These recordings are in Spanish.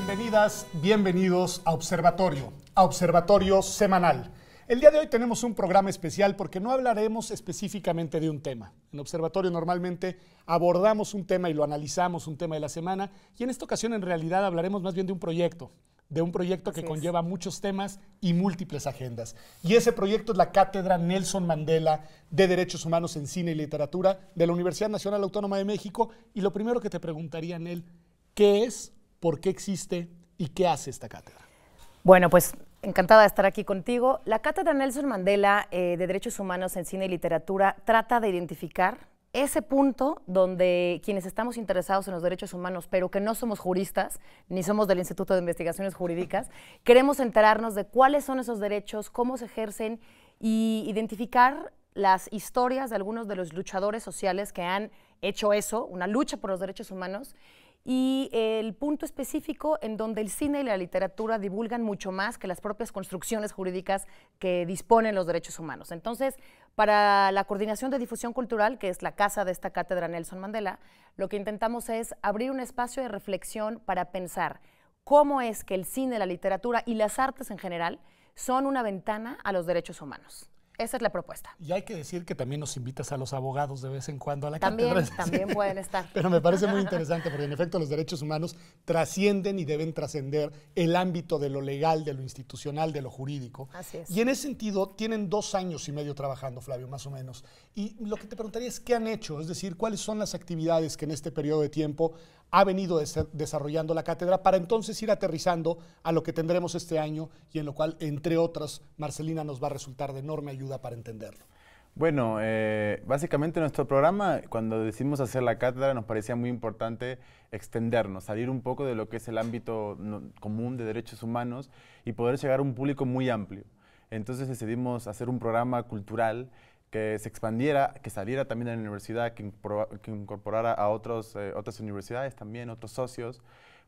Bienvenidas, bienvenidos a Observatorio Semanal. El día de hoy tenemos un programa especial porque no hablaremos específicamente de un tema. En Observatorio normalmente abordamos un tema y lo analizamos, un tema de la semana, y en esta ocasión en realidad hablaremos más bien de un proyecto que conlleva muchos temas y múltiples agendas. Y ese proyecto es la Cátedra Nelson Mandela de Derechos Humanos en Cine y Literatura de la Universidad Nacional Autónoma de México. Y lo primero que te preguntaría, Nel, ¿qué es, por qué existe y qué hace esta cátedra? Bueno, pues encantada de estar aquí contigo. La Cátedra Nelson Mandela de Derechos Humanos en Cine y Literatura trata de identificar ese punto donde quienes estamos interesados en los derechos humanos, pero que no somos juristas, ni somos del Instituto de Investigaciones Jurídicas, queremos enterarnos de cuáles son esos derechos, cómo se ejercen y identificar las historias de algunos de los luchadores sociales que han hecho eso, una lucha por los derechos humanos, y el punto específico en donde el cine y la literatura divulgan mucho más que las propias construcciones jurídicas que disponen los derechos humanos. Entonces, para la Coordinación de Difusión Cultural, que es la casa de esta cátedra Nelson Mandela, lo que intentamos es abrir un espacio de reflexión para pensar cómo es que el cine, la literatura y las artes en general son una ventana a los derechos humanos. Esa es la propuesta. Y hay que decir que también nos invitas a los abogados de vez en cuando a la cátedra. También pueden estar. Pero me parece muy interesante porque en efecto los derechos humanos trascienden y deben trascender el ámbito de lo legal, de lo institucional, de lo jurídico. Así es. Y en ese sentido tienen 2 años y medio trabajando, Flavio, más o menos. Y lo que te preguntaría es qué han hecho, es decir, cuáles son las actividades que en este periodo de tiempo ha venido desarrollando la cátedra para entonces ir aterrizando a lo que tendremos este año y en lo cual, entre otras, Marcelina nos va a resultar de enorme ayuda para entenderlo. Bueno, básicamente nuestro programa, cuando decidimos hacer la cátedra, nos parecía muy importante extendernos, salir un poco de lo que es el ámbito común de derechos humanos y poder llegar a un público muy amplio. Entonces decidimos hacer un programa cultural que se expandiera, que saliera también de la universidad, que incorporara a otras universidades también, otros socios,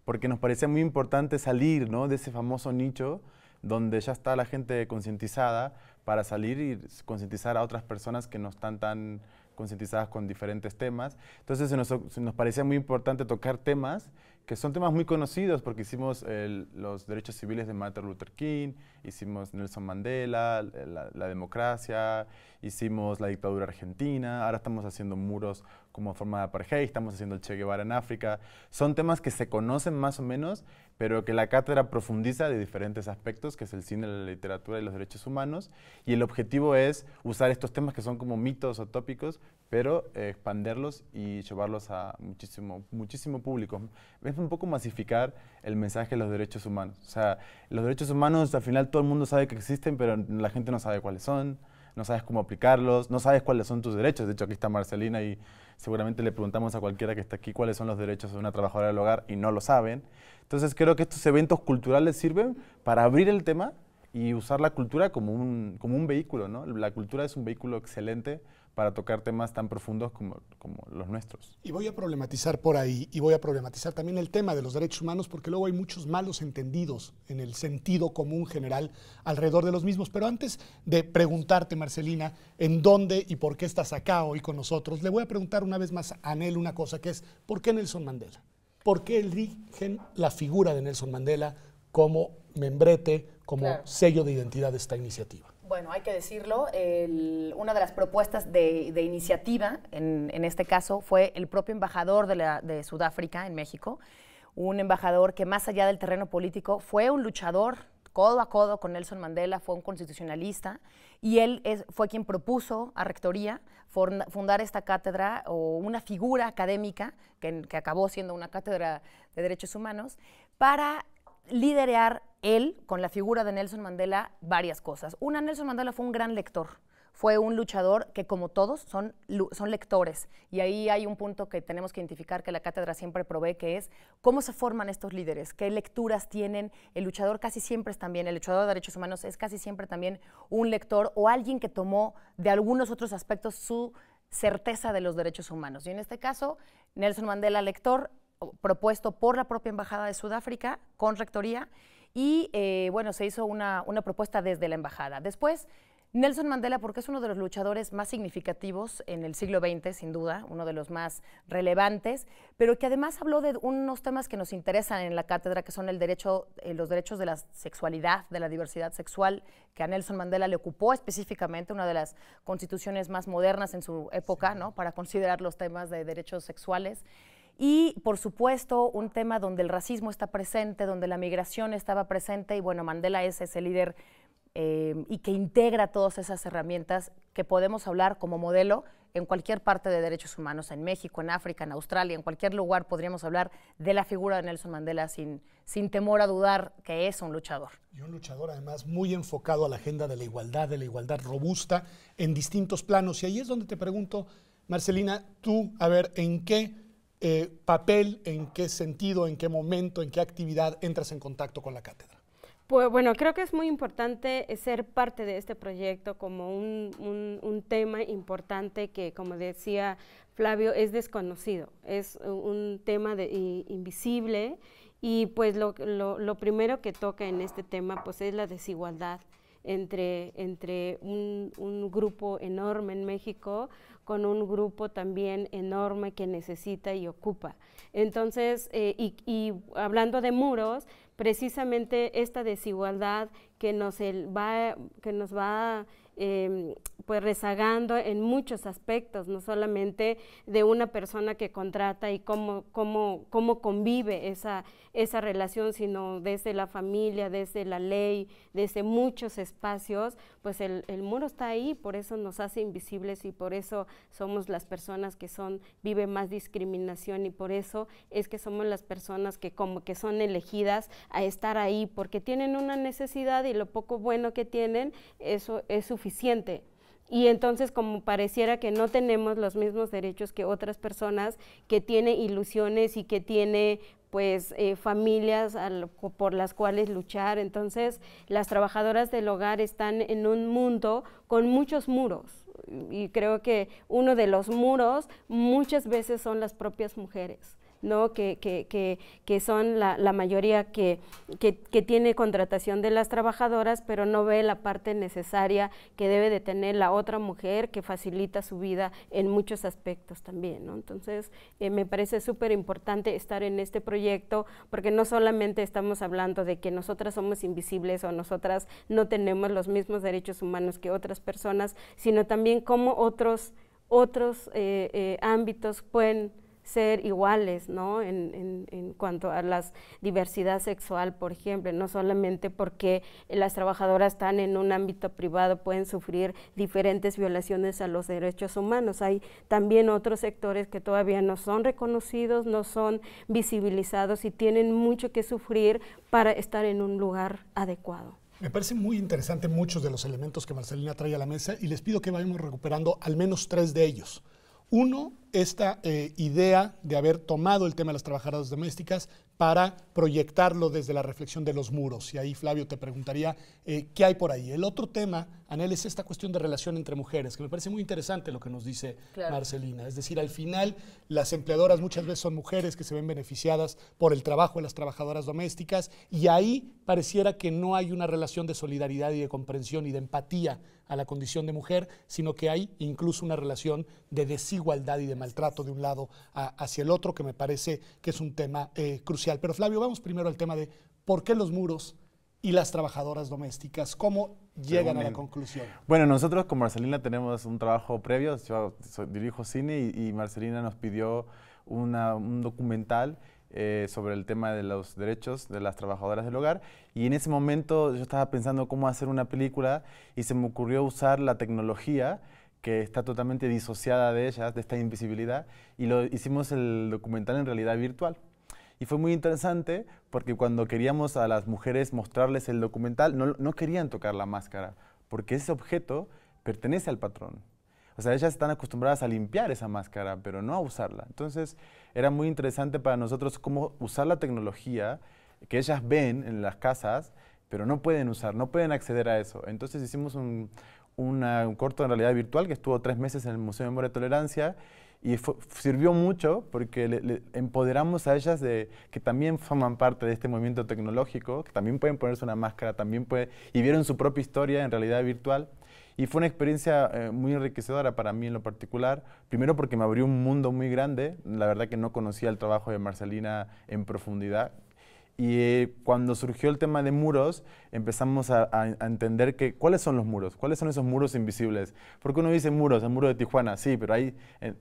porque nos parecía muy importante salir, ¿no?, de ese famoso nicho donde ya está la gente concientizada, para salir y concientizar a otras personas que no están tan concientizadas con diferentes temas. Entonces nos parecía muy importante tocar temas que son temas muy conocidos, porque hicimos los derechos civiles de Martin Luther King, hicimos Nelson Mandela, la democracia, hicimos la dictadura argentina, ahora estamos haciendo muros como forma de apartheid, estamos haciendo el Che Guevara en África. Son temas que se conocen más o menos, pero que la cátedra profundiza de diferentes aspectos, que es el cine, la literatura y los derechos humanos, y el objetivo es usar estos temas que son como mitos o tópicos, pero expanderlos y llevarlos a muchísimo público. Es un poco masificar el mensaje de los derechos humanos. O sea, los derechos humanos al final todo el mundo sabe que existen, pero la gente no sabe cuáles son, no sabes cómo aplicarlos, no sabes cuáles son tus derechos. De hecho, aquí está Marcelina y seguramente le preguntamos a cualquiera que está aquí cuáles son los derechos de una trabajadora del hogar y no lo saben. Entonces creo que estos eventos culturales sirven para abrir el tema y usar la cultura como un vehículo, ¿no? La cultura es un vehículo excelente para tocar temas tan profundos como los nuestros. Y voy a problematizar por ahí, y voy a problematizar también el tema de los derechos humanos, porque luego hay muchos malos entendidos en el sentido común general alrededor de los mismos. Pero antes de preguntarte, Marcelina, en dónde y por qué estás acá hoy con nosotros, le voy a preguntar una vez más a Nel una cosa, que es, ¿por qué Nelson Mandela? ¿Por qué eligen la figura de Nelson Mandela como membrete, como sello de identidad de esta iniciativa? Bueno, hay que decirlo, una de las propuestas de iniciativa, en este caso, fue el propio embajador de Sudáfrica en México, un embajador que más allá del terreno político fue un luchador codo a codo con Nelson Mandela, fue un constitucionalista, y él fue quien propuso a Rectoría fundar esta cátedra o una figura académica, que acabó siendo una cátedra de derechos humanos, para liderar él, con la figura de Nelson Mandela, varias cosas. Una, Nelson Mandela fue un gran lector, fue un luchador que, como todos, son lectores. Y ahí hay un punto que tenemos que identificar, que la cátedra siempre provee, que es cómo se forman estos líderes, qué lecturas tienen. El luchador casi siempre es también, el luchador de derechos humanos es casi siempre también un lector o alguien que tomó de algunos otros aspectos su certeza de los derechos humanos. Y en este caso, Nelson Mandela, lector, propuesto por la propia Embajada de Sudáfrica con Rectoría, y bueno, se hizo una propuesta desde la Embajada. Después, Nelson Mandela, porque es uno de los luchadores más significativos en el siglo XX, sin duda, uno de los más relevantes, pero que además habló de unos temas que nos interesan en la cátedra, que son los derechos de la sexualidad, de la diversidad sexual, que a Nelson Mandela le ocupó específicamente, una de las constituciones más modernas en su época, ¿no?, para considerar los temas de derechos sexuales. Y, por supuesto, un tema donde el racismo está presente, donde la migración estaba presente, y bueno, Mandela es ese líder y que integra todas esas herramientas que podemos hablar como modelo en cualquier parte de derechos humanos, en México, en África, en Australia, en cualquier lugar podríamos hablar de la figura de Nelson Mandela sin temor a dudar que es un luchador. Y un luchador además muy enfocado a la agenda de la igualdad robusta en distintos planos. Y ahí es donde te pregunto, Marcelina, tú, a ver, ¿en qué papel, en qué sentido, en qué momento, en qué actividad entras en contacto con la cátedra? Pues bueno, creo que es muy importante ser parte de este proyecto como un tema importante que, como decía Flavio, es desconocido, es un tema invisible, y pues lo primero que toca en este tema pues es la desigualdad entre un grupo enorme en México con un grupo también enorme que necesita y ocupa. Entonces, y hablando de muros, precisamente esta desigualdad que nos va pues rezagando en muchos aspectos, no solamente de una persona que contrata y cómo convive esa relación, sino desde la familia, desde la ley, desde muchos espacios, pues el muro está ahí, por eso nos hace invisibles y por eso somos las personas que vive más discriminación, y por eso es que somos las personas que como que son elegidas a estar ahí, porque tienen una necesidad y lo poco bueno que tienen, eso es suficiente. Y entonces, como pareciera que no tenemos los mismos derechos que otras personas, que tiene ilusiones y que tiene pues familias por las cuales luchar, entonces las trabajadoras del hogar están en un mundo con muchos muros, y creo que uno de los muros muchas veces son las propias mujeres, ¿no? que son la mayoría que tiene contratación de las trabajadoras, pero no ve la parte necesaria que debe de tener la otra mujer, que facilita su vida en muchos aspectos también, ¿no? Entonces, me parece súper importante estar en este proyecto, porque no solamente estamos hablando de que nosotras somos invisibles o nosotras no tenemos los mismos derechos humanos que otras personas, sino también cómo otros ámbitos pueden ser iguales, ¿no? En cuanto a la diversidad sexual, por ejemplo, no solamente porque las trabajadoras están en un ámbito privado pueden sufrir diferentes violaciones a los derechos humanos, hay también otros sectores que todavía no son reconocidos, no son visibilizados y tienen mucho que sufrir para estar en un lugar adecuado. Me parece muy interesante muchos de los elementos que Marcelina trae a la mesa, y les pido que vayamos recuperando al menos 3 de ellos. Uno, esta idea de haber tomado el tema de las trabajadoras domésticas para proyectarlo desde la reflexión de los muros. Y ahí, Flavio, te preguntaría, ¿qué hay por ahí? El otro tema, Anel, es esta cuestión de relación entre mujeres, que me parece muy interesante lo que nos dice Marcelina. Es decir, al final, las empleadoras muchas veces son mujeres que se ven beneficiadas por el trabajo de las trabajadoras domésticas, y ahí pareciera que no hay una relación de solidaridad y de comprensión y de empatía a la condición de mujer, sino que hay incluso una relación de desigualdad y de maltrato de un lado hacia el otro, que me parece que es un tema crucial. Pero Flavio, vamos primero al tema de por qué los muros y las trabajadoras domésticas, ¿cómo llegan a la conclusión? Bueno, nosotros con Marcelina tenemos un trabajo previo, yo dirijo cine y Marcelina nos pidió un documental sobre el tema de los derechos de las trabajadoras del hogar, y en ese momento yo estaba pensando cómo hacer una película y se me ocurrió usar la tecnología que está totalmente disociada de ellas, de esta invisibilidad, y hicimos el documental en realidad virtual. Y fue muy interesante porque cuando queríamos a las mujeres mostrarles el documental, no querían tocar la máscara, porque ese objeto pertenece al patrón. O sea, ellas están acostumbradas a limpiar esa máscara, pero no a usarla. Entonces, era muy interesante para nosotros cómo usar la tecnología que ellas ven en las casas, pero no pueden usar, no pueden acceder a eso. Entonces, hicimos un corto en realidad virtual que estuvo 3 meses en el Museo de Memoria y Tolerancia, y sirvió mucho porque le empoderamos a ellas de que también forman parte de este movimiento tecnológico, que también pueden ponerse una máscara, y vieron su propia historia en realidad virtual. Y fue una experiencia muy enriquecedora para mí en lo particular, primero porque me abrió un mundo muy grande, la verdad que no conocía el trabajo de Marcelina en profundidad. Y cuando surgió el tema de muros, empezamos a entender que cuáles son los muros, cuáles son esos muros invisibles. Porque uno dice muros, el muro de Tijuana, sí, pero hay,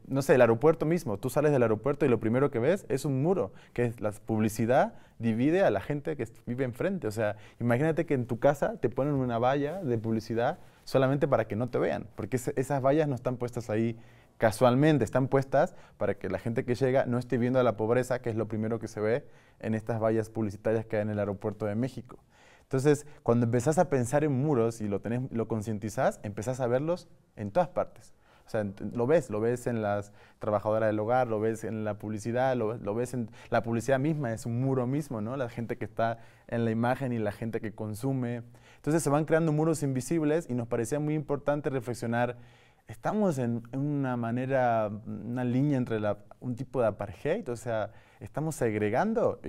no sé, el aeropuerto mismo. Tú sales del aeropuerto y lo primero que ves es un muro, que es la publicidad divide a la gente que vive enfrente. O sea, imagínate que en tu casa te ponen una valla de publicidad solamente para que no te vean, porque esas vallas no están puestas ahí casualmente, están puestas para que la gente que llega no esté viendo a la pobreza, que es lo primero que se ve en estas vallas publicitarias que hay en el aeropuerto de México. Entonces, cuando empezás a pensar en muros y lo concientizás, empezás a verlos en todas partes. O sea, lo ves en las trabajadoras del hogar, lo ves en la publicidad, lo ves en la publicidad misma, es un muro mismo, ¿no? La gente que está en la imagen y la gente que consume. Entonces se van creando muros invisibles y nos parecía muy importante reflexionar. Estamos en una manera, una línea entre un tipo de apartheid, o sea, estamos segregando.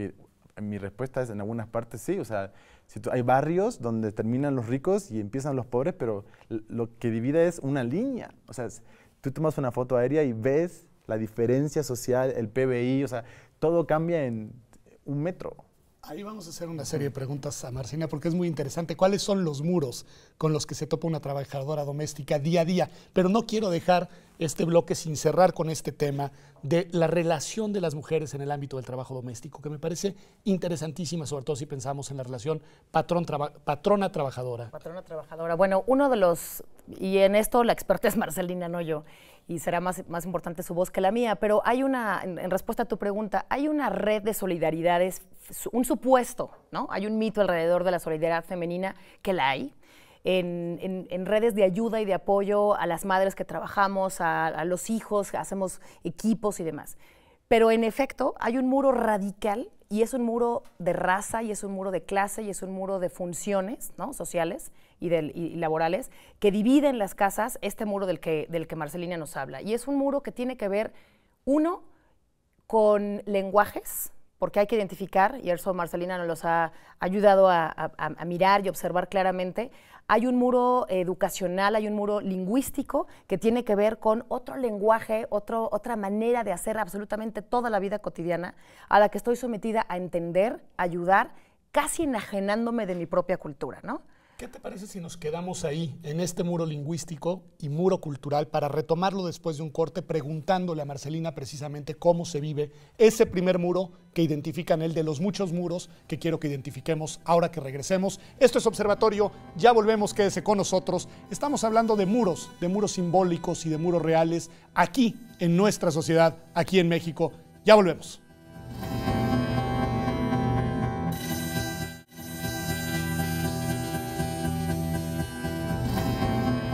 Mi respuesta es en algunas partes sí, o sea, hay barrios donde terminan los ricos y empiezan los pobres, pero lo que divide es una línea. O sea, tú tomas una foto aérea y ves la diferencia social, el PBI, o sea, todo cambia en 1 metro. Ahí vamos a hacer una serie de preguntas a Marcelina porque es muy interesante. ¿Cuáles son los muros con los que se topa una trabajadora doméstica día a día? Pero no quiero dejar este bloque sin cerrar con este tema de la relación de las mujeres en el ámbito del trabajo doméstico, que me parece interesantísima, sobre todo si pensamos en la relación patrona-trabajadora. Patrona-trabajadora. Bueno, uno de los, y en esto la experta es Marcelina, no yo, y será más importante su voz que la mía, pero hay una, en respuesta a tu pregunta, hay una red de solidaridades, un supuesto, ¿no? Hay un mito alrededor de la solidaridad femenina, que la hay, en redes de ayuda y de apoyo a las madres que trabajamos, a los hijos, hacemos equipos y demás. Pero en efecto hay un muro radical y es un muro de raza y es un muro de clase y es un muro de funciones, ¿no? Sociales y laborales que dividen las casas, este muro del que Marcelina nos habla. Y es un muro que tiene que ver, uno, con lenguajes, porque hay que identificar, y eso Marcelina nos los ha ayudado a mirar y observar claramente. Hay un muro educacional, hay un muro lingüístico que tiene que ver con otro lenguaje, otra manera de hacer absolutamente toda la vida cotidiana a la que estoy sometida a entender, a ayudar, casi enajenándome de mi propia cultura, ¿no? ¿Qué te parece si nos quedamos ahí, en este muro lingüístico y muro cultural, para retomarlo después de un corte, preguntándole a Marcelina precisamente cómo se vive ese primer muro que identifican él de los muchos muros que quiero que identifiquemos ahora que regresemos? Esto es Observatorio, ya volvemos, quédese con nosotros. Estamos hablando de muros simbólicos y de muros reales aquí en nuestra sociedad, aquí en México. Ya volvemos.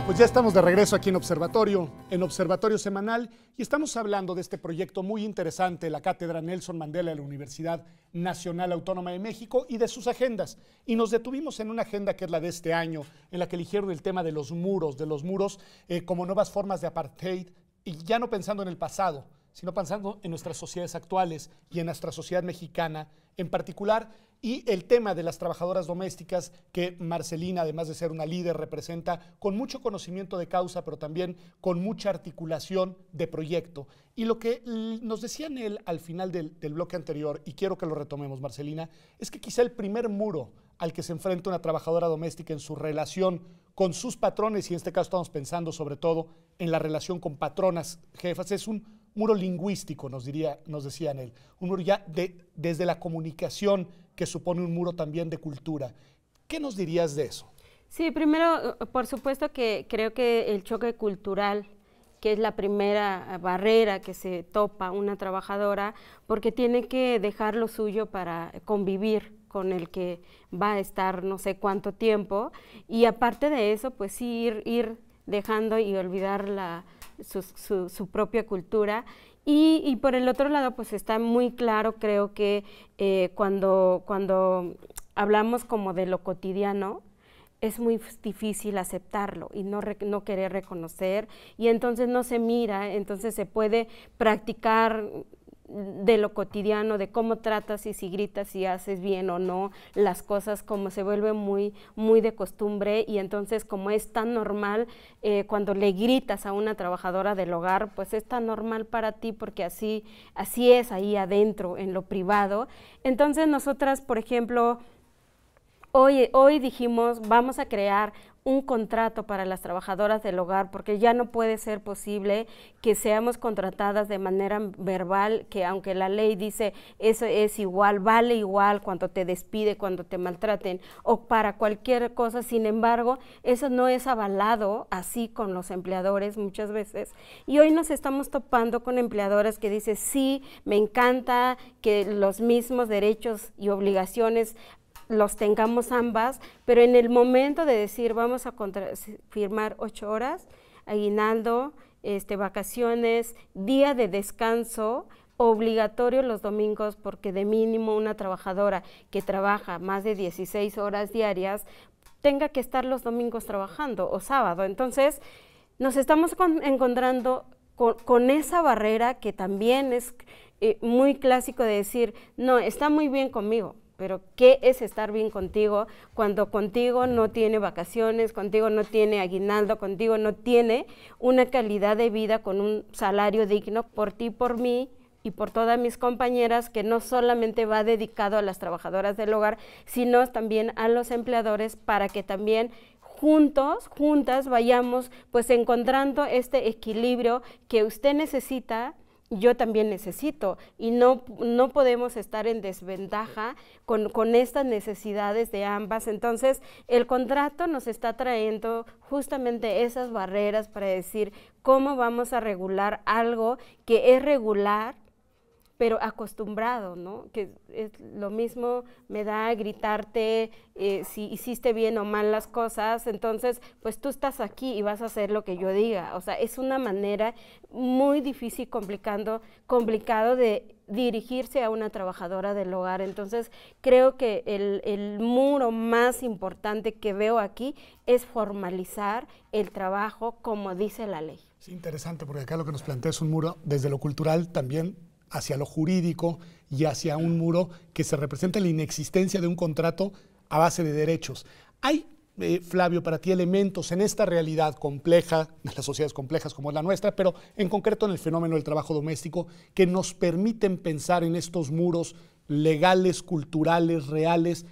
Pues ya estamos de regreso aquí en Observatorio Semanal, y estamos hablando de este proyecto muy interesante, la Cátedra Nelson Mandela de la Universidad Nacional Autónoma de México, y de sus agendas. Y nos detuvimos en una agenda que es la de este año, en la que eligieron el tema de los muros como nuevas formas de apartheid, y ya no pensando en el pasado, sino pensando en nuestras sociedades actuales y en nuestra sociedad mexicana en particular, y el tema de las trabajadoras domésticas que Marcelina, además de ser una líder, representa con mucho conocimiento de causa, pero también con mucha articulación de proyecto. Y lo que nos decían él al final del bloque anterior, y quiero que lo retomemos, Marcelina, es que quizá el primer muro al que se enfrenta una trabajadora doméstica en su relación con sus patrones, y en este caso estamos pensando sobre todo en la relación con patronas jefas, es un muro lingüístico, nos decían él, un muro ya desde la comunicación, que supone un muro también de cultura. ¿Qué nos dirías de eso? Sí, primero, por supuesto que creo que el choque cultural, que es la primera barrera que se topa una trabajadora, porque tiene que dejar lo suyo para convivir con el que va a estar no sé cuánto tiempo, y aparte de eso, pues sí ir dejando y olvidar su propia cultura. Y por el otro lado, pues está muy claro, creo que cuando hablamos como de lo cotidiano, es muy difícil aceptarlo y no querer reconocer, y entonces no se mira, entonces se puede practicar de lo cotidiano, de cómo tratas y si gritas, si haces bien o no las cosas, como se vuelve muy, muy de costumbre, y entonces como es tan normal, cuando le gritas a una trabajadora del hogar, pues es tan normal para ti porque así es ahí adentro, en lo privado. Entonces nosotras, por ejemplo, hoy dijimos, vamos a crear un contrato para las trabajadoras del hogar, porque ya no puede ser posible que seamos contratadas de manera verbal, que aunque la ley dice eso es igual, vale igual cuando te despide, cuando te maltraten o para cualquier cosa, sin embargo, eso no es avalado así con los empleadores muchas veces. Y hoy nos estamos topando con empleadoras que dicen, sí, me encanta que los mismos derechos y obligaciones los tengamos ambas, pero en el momento de decir vamos a firmar 8 horas, aguinaldo, vacaciones, día de descanso, obligatorio los domingos, porque de mínimo una trabajadora que trabaja más de 16 horas diarias tenga que estar los domingos trabajando o sábado. Entonces nos estamos encontrando con esa barrera que también es muy clásico de decir, no, está muy bien conmigo, pero ¿qué es estar bien contigo cuando contigo no tiene vacaciones, contigo no tiene aguinaldo, contigo no tiene una calidad de vida con un salario digno por ti, por mí y por todas mis compañeras, que no solamente va dedicado a las trabajadoras del hogar, sino también a los empleadores, para que también juntas vayamos pues encontrando este equilibrio que usted necesita, yo también necesito, y no podemos estar en desventaja con estas necesidades de ambas. Entonces el contrato nos está trayendo justamente esas barreras para decir cómo vamos a regular algo que es regular pero acostumbrado, ¿no? Que es lo mismo me da gritarte si hiciste bien o mal las cosas, entonces pues tú estás aquí y vas a hacer lo que yo diga. O sea, es una manera muy difícil, complicado de dirigirse a una trabajadora del hogar. Entonces creo que el muro más importante que veo aquí es formalizar el trabajo como dice la ley. Es interesante porque acá lo que nos plantea es un muro desde lo cultural también hacia lo jurídico y hacia un muro que se representa la inexistencia de un contrato a base de derechos. Hay, Flavio, para ti elementos en esta realidad compleja, en las sociedades complejas como es la nuestra, pero en concreto en el fenómeno del trabajo doméstico, que nos permiten pensar en estos muros legales, culturales, reales,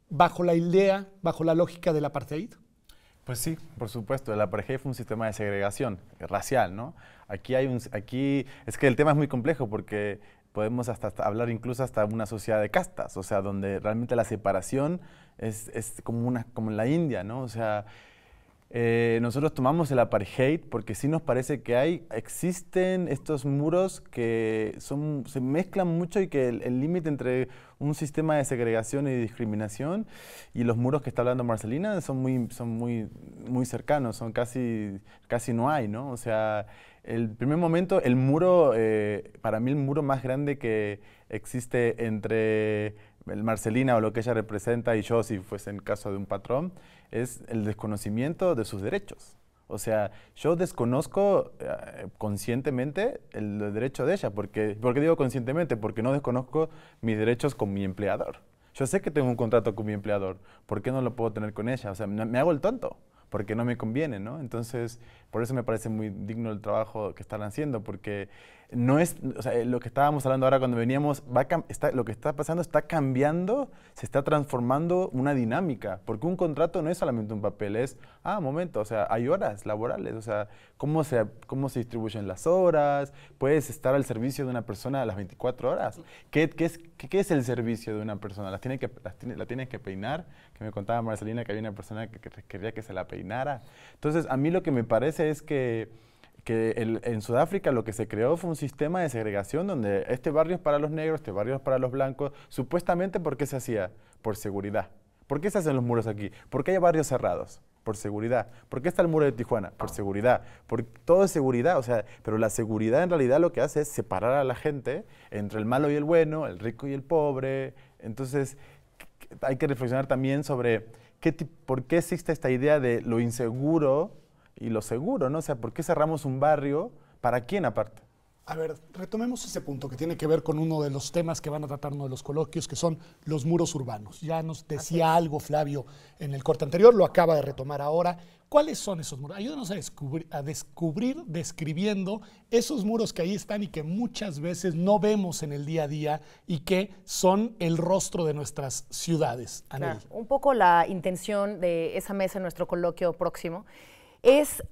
bajo la idea, bajo la lógica del apartheid? Pues sí, por supuesto. El apartheid fue un sistema de segregación racial, ¿no? Aquí es que el tema es muy complejo porque podemos hasta hablar incluso hasta una sociedad de castas, o sea, donde realmente la separación es como en la India, ¿no? O sea, nosotros tomamos el apartheid porque sí nos parece que existen estos muros que se mezclan mucho y que el límite entre un sistema de segregación y discriminación y los muros que está hablando Marcelina son muy cercanos, son casi no hay, ¿no? O sea, el primer momento, el muro, para mí el muro más grande que existe entre Marcelina o lo que ella representa y yo, si fuese en caso de un patrón, es el desconocimiento de sus derechos. O sea, yo desconozco conscientemente el derecho de ella. ¿Por qué digo conscientemente? Porque no desconozco mis derechos con mi empleador. Yo sé que tengo un contrato con mi empleador. ¿Por qué no lo puedo tener con ella? O sea, me hago el tonto porque no me conviene, ¿no? Entonces, por eso me parece muy digno el trabajo que están haciendo, porque no es, o sea, lo que estábamos hablando ahora cuando veníamos, lo que está pasando está cambiando, se está transformando una dinámica, porque un contrato no es solamente un papel, momento, o sea, hay horas laborales, o sea, cómo se distribuyen las horas, puedes estar al servicio de una persona a las 24 horas. ¿Qué es el servicio de una persona? ¿La tienes que peinar? Que me contaba Marcelina que había una persona que quería que se la peinara. Entonces, a mí lo que me parece es que en Sudáfrica lo que se creó fue un sistema de segregación donde este barrio es para los negros, este barrio es para los blancos. Supuestamente, ¿por qué se hacía? Por seguridad. ¿Por qué se hacen los muros aquí? ¿Por qué hay barrios cerrados? Por seguridad. ¿Por qué está el muro de Tijuana? Por seguridad. Todo es seguridad, o sea, pero la seguridad en realidad lo que hace es separar a la gente entre el malo y el bueno, el rico y el pobre. Entonces, hay que reflexionar también sobre por qué existe esta idea de lo inseguro y lo seguro, ¿no? O sea, ¿por qué cerramos un barrio? ¿Para quién aparte? A ver, retomemos ese punto que tiene que ver con uno de los temas que van a tratar uno de los coloquios, que son los muros urbanos. Ya nos decía algo Flavio en el corte anterior, lo acaba de retomar ahora. ¿Cuáles son esos muros? Ayúdanos a descubrir describiendo esos muros que ahí están y que muchas veces no vemos en el día a día y que son el rostro de nuestras ciudades. Claro, un poco la intención de esa mesa en nuestro coloquio próximo es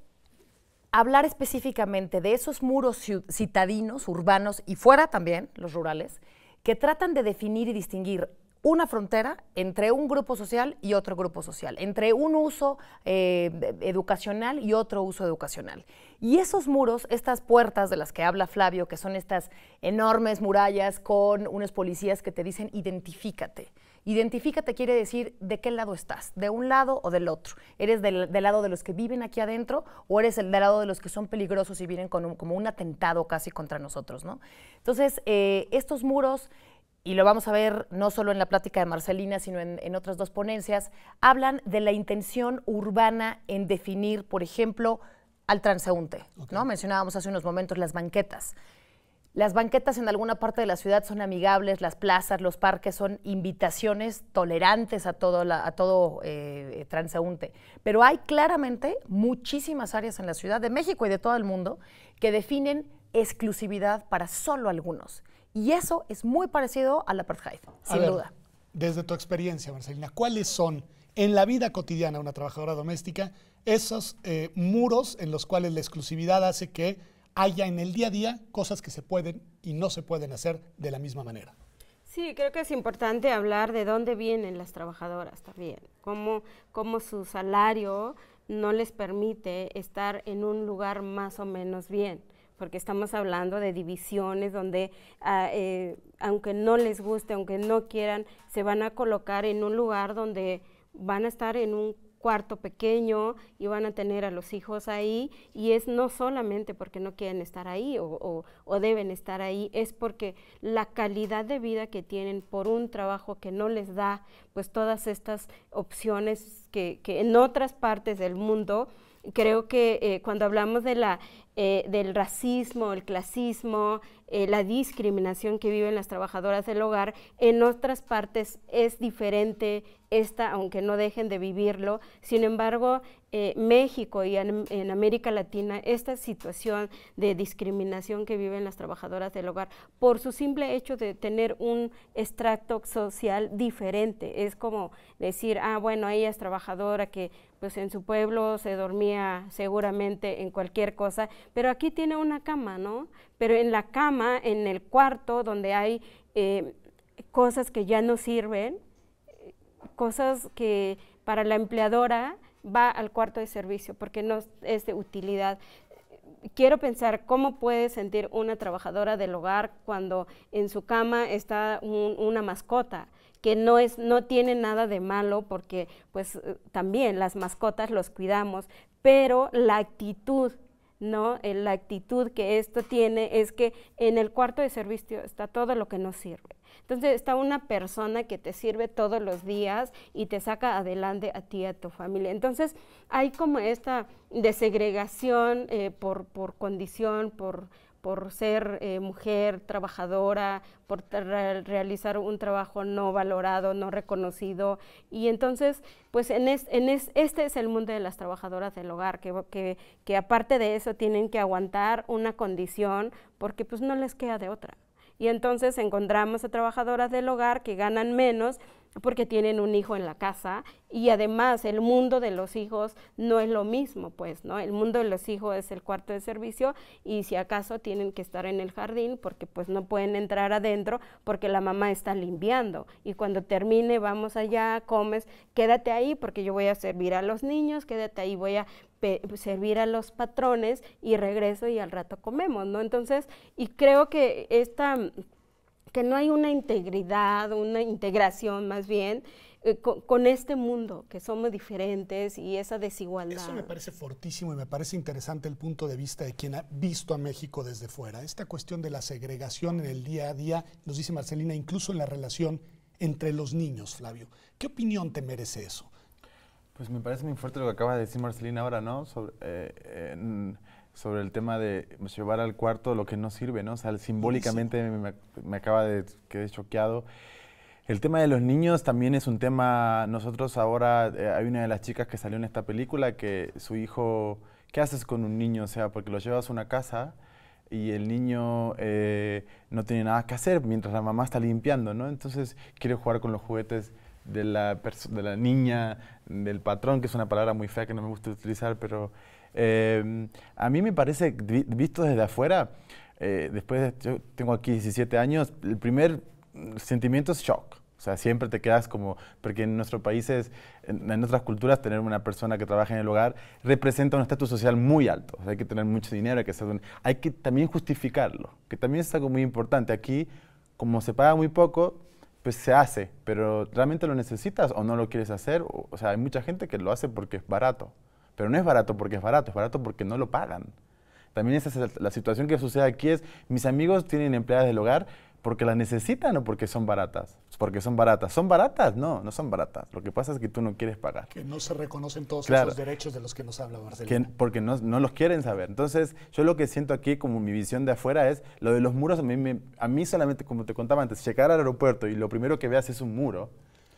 hablar específicamente de esos muros citadinos, urbanos y fuera también, los rurales, que tratan de definir y distinguir una frontera entre un grupo social y otro grupo social, entre un uso educacional y otro uso educacional. Y esos muros, estas puertas de las que habla Flavio, que son estas enormes murallas con unos policías que te dicen identifícate. Identifícate quiere decir de qué lado estás, de un lado o del otro. ¿Eres del lado de los que viven aquí adentro o eres del lado de los que son peligrosos y vienen como un atentado casi contra nosotros, ¿no? Entonces, estos muros, y lo vamos a ver no solo en la plática de Marcelina, sino en otras dos ponencias, hablan de la intención urbana en definir, por ejemplo, al transeúnte, ¿no? Mencionábamos hace unos momentos las banquetas. Las banquetas en alguna parte de la ciudad son amigables, las plazas, los parques son invitaciones tolerantes a todo transeúnte. Pero hay claramente muchísimas áreas en la Ciudad de México y de todo el mundo que definen exclusividad para solo algunos. Y eso es muy parecido al apartheid, sin duda. Desde tu experiencia, Marcelina, ¿cuáles son en la vida cotidiana de una trabajadora doméstica esos muros en los cuales la exclusividad hace que haya en el día a día cosas que se pueden y no se pueden hacer de la misma manera? Sí, creo que es importante hablar de dónde vienen las trabajadoras también, cómo su salario no les permite estar en un lugar más o menos bien, porque estamos hablando de divisiones donde aunque no les guste, aunque no quieran, se van a colocar en un lugar donde van a estar en un cuarto pequeño y van a tener a los hijos ahí, y es no solamente porque no quieren estar ahí o deben estar ahí, es porque la calidad de vida que tienen por un trabajo que no les da pues todas estas opciones que en otras partes del mundo. Creo que cuando hablamos de del racismo, el clasismo, la discriminación que viven las trabajadoras del hogar, en otras partes es diferente aunque no dejen de vivirlo. Sin embargo, México y en América Latina, esta situación de discriminación que viven las trabajadoras del hogar por su simple hecho de tener un estrato social diferente, es como decir, bueno, ella es trabajadora que pues en su pueblo se dormía seguramente en cualquier cosa, pero aquí tiene una cama, ¿no? Pero en la cama, en el cuarto donde hay cosas que ya no sirven, cosas que para la empleadora va al cuarto de servicio porque no es de utilidad. Quiero pensar cómo puede sentir una trabajadora del hogar cuando en su cama está una mascota, que no tiene nada de malo porque pues también las mascotas los cuidamos, pero la actitud, ¿no? La actitud que esto tiene es que en el cuarto de servicio está todo lo que nos sirve. Entonces está una persona que te sirve todos los días y te saca adelante a ti y a tu familia. Entonces hay como esta desegregación por condición, por ser mujer trabajadora, por realizar un trabajo no valorado, no reconocido. Y entonces, pues este es el mundo de las trabajadoras del hogar, que aparte de eso tienen que aguantar una condición porque pues no les queda de otra. Y entonces encontramos a trabajadoras del hogar que ganan menos porque tienen un hijo en la casa, y además el mundo de los hijos no es lo mismo, pues, ¿no? El mundo de los hijos es el cuarto de servicio y si acaso tienen que estar en el jardín porque pues no pueden entrar adentro porque la mamá está limpiando, y cuando termine vamos allá, comes, quédate ahí porque yo voy a servir a los niños, quédate ahí, voy a servir a los patrones y regreso y al rato comemos, ¿no? Entonces, y creo que que no hay una integridad, una integración más bien con este mundo, que somos diferentes y esa desigualdad. Eso me parece fortísimo y me parece interesante el punto de vista de quien ha visto a México desde fuera. Esta cuestión de la segregación en el día a día, nos dice Marcelina, incluso en la relación entre los niños, Flavio. ¿Qué opinión te merece eso? Pues me parece muy fuerte lo que acaba de decir Marcelina ahora, ¿no? sobre el tema de llevar al cuarto lo que no sirve, ¿no? O sea, simbólicamente me acaba de quedar choqueado. El tema de los niños también es un tema. Nosotros ahora, hay una de las chicas que salió en esta película que su hijo, ¿qué haces con un niño? O sea, porque lo llevas a una casa y el niño no tiene nada que hacer mientras la mamá está limpiando, ¿no? Entonces quiere jugar con los juguetes de la niña, del patrón, que es una palabra muy fea que no me gusta utilizar, pero a mí me parece, visto desde afuera, yo tengo aquí 17 años, el primer sentimiento es shock. O sea, siempre te quedas como, porque en nuestros países, en otras culturas, tener una persona que trabaja en el hogar representa un estatus social muy alto. O sea, hay que tener mucho dinero, hay que también justificarlo, que también es algo muy importante. Aquí, como se paga muy poco, pues se hace, pero ¿realmente lo necesitas o no lo quieres hacer? O sea, hay mucha gente que lo hace porque es barato, pero no es barato porque es barato porque no lo pagan. También esa es la situación que sucede aquí es, mis amigos tienen empleadas del hogar porque las necesitan o porque son baratas. Porque son baratas. ¿Son baratas? No, no son baratas. Lo que pasa es que tú no quieres pagar. Que no se reconocen todos esos derechos de los que nos habla Marcelina. Porque no los quieren saber. Entonces, yo lo que siento aquí, como mi visión de afuera, es lo de los muros. A mí solamente, como te contaba antes, llegar al aeropuerto y lo primero que veas es un muro.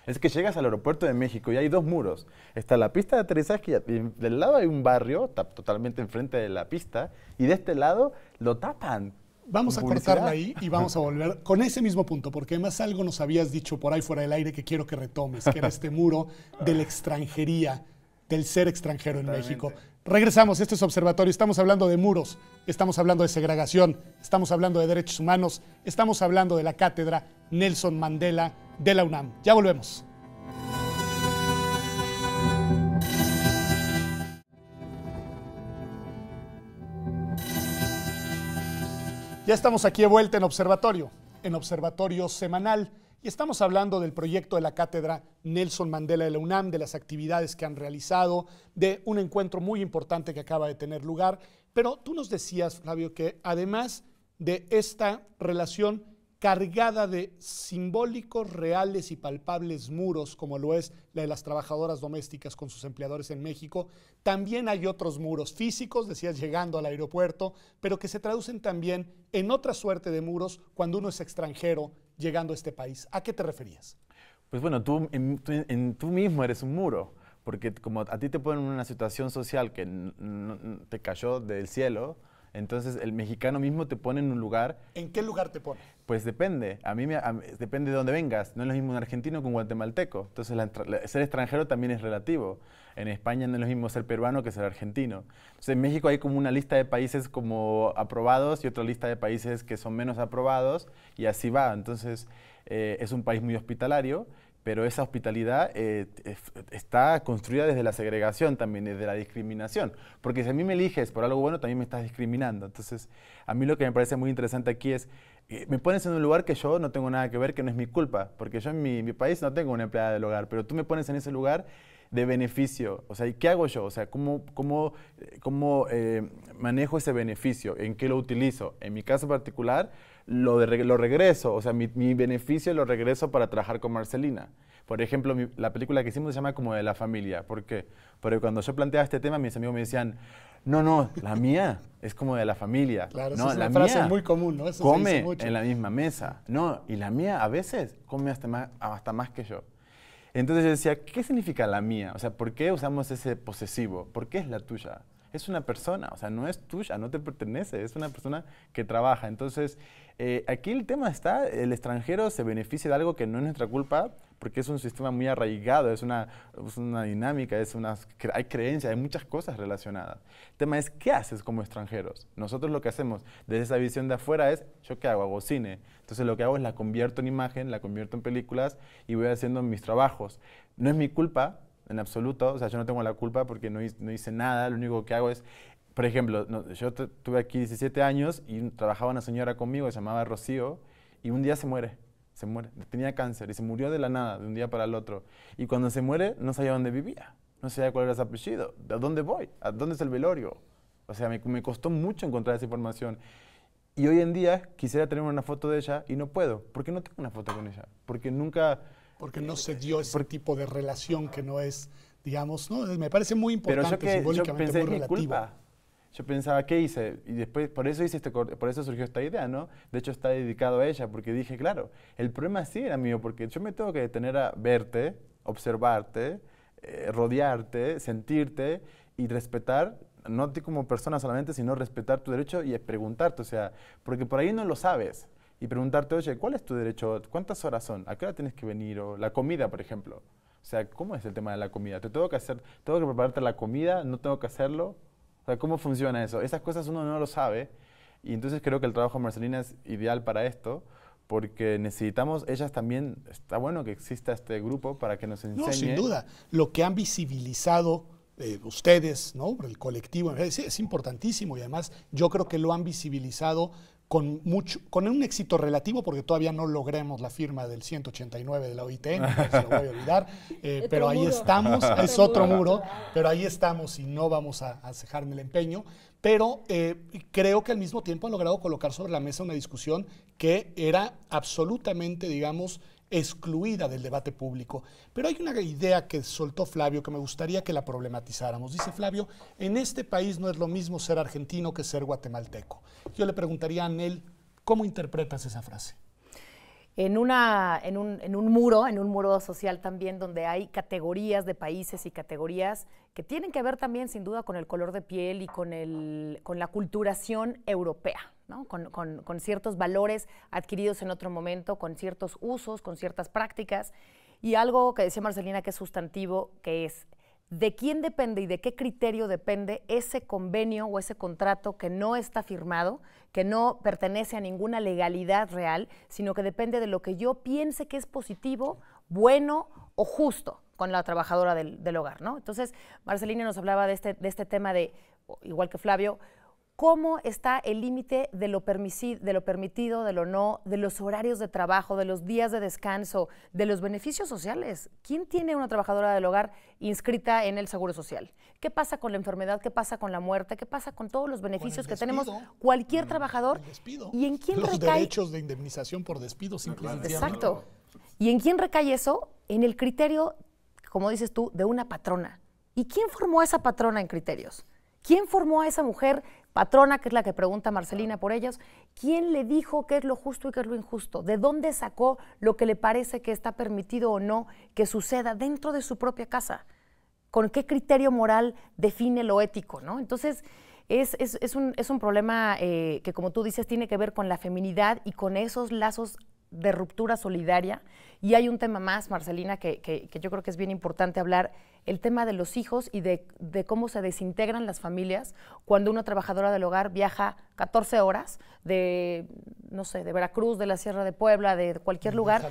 Es que llegas al aeropuerto de México y hay dos muros. Está la pista de aterrizaje y del lado hay un barrio, está totalmente enfrente de la pista, y de este lado lo tapan. Vamos a cortarla ahí y vamos a volver con ese mismo punto, porque además algo nos habías dicho por ahí fuera del aire que quiero que retomes, que era este muro de la extranjería, del ser extranjero en México. Regresamos, este es Observatorio, estamos hablando de muros, estamos hablando de segregación, estamos hablando de derechos humanos, estamos hablando de la cátedra Nelson Mandela de la UNAM. Ya volvemos. Ya estamos aquí de vuelta en Observatorio Semanal, y estamos hablando del proyecto de la Cátedra Nelson Mandela de la UNAM, de las actividades que han realizado, de un encuentro muy importante que acaba de tener lugar. Pero tú nos decías, Flavio, que además de esta relación cargada de simbólicos, reales y palpables muros, como lo es la de las trabajadoras domésticas con sus empleadores en México, también hay otros muros físicos, decías, llegando al aeropuerto, pero que se traducen también en otra suerte de muros cuando uno es extranjero llegando a este país. ¿A qué te referías? Pues bueno, tú mismo eres un muro, porque como a ti te ponen en una situación social que te cayó del cielo, entonces el mexicano mismo te pone en un lugar. ¿En qué lugar te pone? Pues depende, depende de dónde vengas. No es lo mismo un argentino que un guatemalteco. Entonces ser extranjero también es relativo. En España no es lo mismo ser peruano que ser argentino. Entonces en México hay como una lista de países como aprobados y otra lista de países que son menos aprobados, y así va. Entonces es un país muy hospitalario, pero esa hospitalidad está construida desde la segregación también, desde la discriminación. Porque si a mí me eliges por algo bueno, también me estás discriminando. Entonces, a mí lo que me parece muy interesante aquí es, me pones en un lugar que yo no tengo nada que ver, que no es mi culpa. Porque yo en mi país no tengo una empleada del hogar, pero tú me pones en ese lugar de beneficio. O sea, ¿y qué hago yo? O sea, ¿cómo manejo ese beneficio? ¿En qué lo utilizo? En mi caso particular, lo regreso. O sea, mi beneficio lo regreso para trabajar con Marcelina. Por ejemplo, la película que hicimos se llama Como de la Familia. ¿Por qué? Porque cuando yo planteaba este tema, mis amigos me decían, no, la mía es como de la familia. Claro, no, esa es una frase muy común, ¿no? Eso come se dice mucho. en la misma mesa. No, y la mía a veces come hasta más que yo. Entonces yo decía, ¿qué significa la mía? O sea, ¿por qué usamos ese posesivo? ¿Por qué es la tuya? Es una persona, o sea, no es tuya, no te pertenece, es una persona que trabaja. Entonces, aquí el tema está, el extranjero se beneficia de algo que no es nuestra culpa, porque es un sistema muy arraigado, es una dinámica, hay creencias, hay muchas cosas relacionadas. El tema es, ¿qué haces como extranjeros? Nosotros lo que hacemos desde esa visión de afuera es, ¿yo qué hago? Hago cine. Entonces lo que hago es la convierto en imagen, la convierto en películas y voy haciendo mis trabajos. No es mi culpa, en absoluto, o sea, yo no tengo la culpa porque no hice nada, lo único que hago es, por ejemplo, yo tuve aquí 17 años y trabajaba una señora conmigo, se llamaba Rocío, y un día se muere, tenía cáncer y se murió de la nada, de un día para el otro. Y cuando se muere, no sabía dónde vivía, no sabía cuál era su apellido, ¿a dónde voy? ¿A dónde es el velorio? O sea, me costó mucho encontrar esa información. Y hoy en día quisiera tener una foto de ella y no puedo, porque no tengo una foto con ella, porque nunca... Porque no se dio ese tipo de relación que no es, digamos, ¿no? Me parece muy importante, pero yo simbólicamente pensé, muy relativo. Culpa. yo pensaba, ¿qué hice? Y después, por eso surgió esta idea, ¿no? De hecho, está dedicado a ella, porque dije, claro, el problema sí era mío, porque yo me tengo que detener a verte, observarte, rodearte, sentirte y respetar, no a ti como persona solamente, sino respetar tu derecho y preguntarte, o sea, porque por ahí no lo sabes. Y preguntarte, oye, ¿cuál es tu derecho? ¿Cuántas horas son? ¿A qué hora tienes que venir? O la comida, por ejemplo. O sea, ¿cómo es el tema de la comida? ¿Tengo que prepararte la comida? ¿No tengo que hacerlo? O sea, ¿cómo funciona eso? Esas cosas uno no lo sabe. Y entonces creo que el trabajo de Marcelina es ideal para esto, porque necesitamos, ellas también, está bueno que exista este grupo para que nos enseñe. No, sin duda. Lo que han visibilizado ustedes, ¿no? El colectivo, es importantísimo y además yo creo que lo han visibilizado con un éxito relativo, porque todavía no logremos la firma del 189 de la OIT, no se lo voy a olvidar, pero ahí estamos, es otro muro, pero ahí estamos y no vamos a cejar en el empeño, pero creo que al mismo tiempo han logrado colocar sobre la mesa una discusión que era absolutamente, digamos, excluida del debate público. Pero hay una idea que soltó Flavio que me gustaría que la problematizáramos. Dice Flavio, en este país no es lo mismo ser argentino que ser guatemalteco. Yo le preguntaría a Anel, ¿cómo interpretas esa frase? En un muro social también, donde hay categorías de países y categorías que tienen que ver también sin duda con el color de piel y con la culturación europea, ¿no? Con ciertos valores adquiridos en otro momento, con ciertos usos, con ciertas prácticas. Y algo que decía Marcelina que es sustantivo, que es de quién depende y de qué criterio depende ese convenio o ese contrato que no está firmado, que no pertenece a ninguna legalidad real, sino que depende de lo que yo piense que es positivo, bueno o justo con la trabajadora del hogar, ¿no? Entonces, Marcelina nos hablaba de este tema de, igual que Flavio, cómo está el límite de lo permitido, de lo no, de los horarios de trabajo, de los días de descanso, de los beneficios sociales. ¿Quién tiene una trabajadora del hogar inscrita en el Seguro Social? ¿Qué pasa con la enfermedad? ¿Qué pasa con la muerte? ¿Qué pasa con todos los beneficios que tenemos cualquier trabajador? ¿Y en quién los recae? Derechos de indemnización por despido, simplemente. Exacto. ¿Y en quién recae eso? En el criterio, como dices tú, de una patrona. ¿Y quién formó a esa patrona en criterios? ¿Quién formó a esa mujer patrona, que es la que pregunta Marcelina por ellos? ¿Quién le dijo qué es lo justo y qué es lo injusto? ¿De dónde sacó lo que le parece que está permitido o no que suceda dentro de su propia casa? ¿Con qué criterio moral define lo ético, ¿no? Entonces, es un problema que, como tú dices, tiene que ver con la feminidad y con esos lazos de ruptura solidaria. Y hay un tema más, Marcelina, que yo creo que es bien importante hablar, el tema de los hijos y de cómo se desintegran las familias cuando una trabajadora del hogar viaja 14 horas de, no sé, de Veracruz, de la Sierra de Puebla, de cualquier lugar,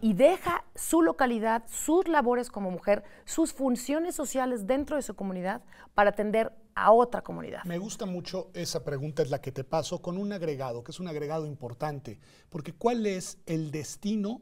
y deja su localidad, sus labores como mujer, sus funciones sociales dentro de su comunidad para atender a otra comunidad. Me gusta mucho esa pregunta, es la que te paso, con un agregado, que es un agregado importante, porque ¿cuál es el destino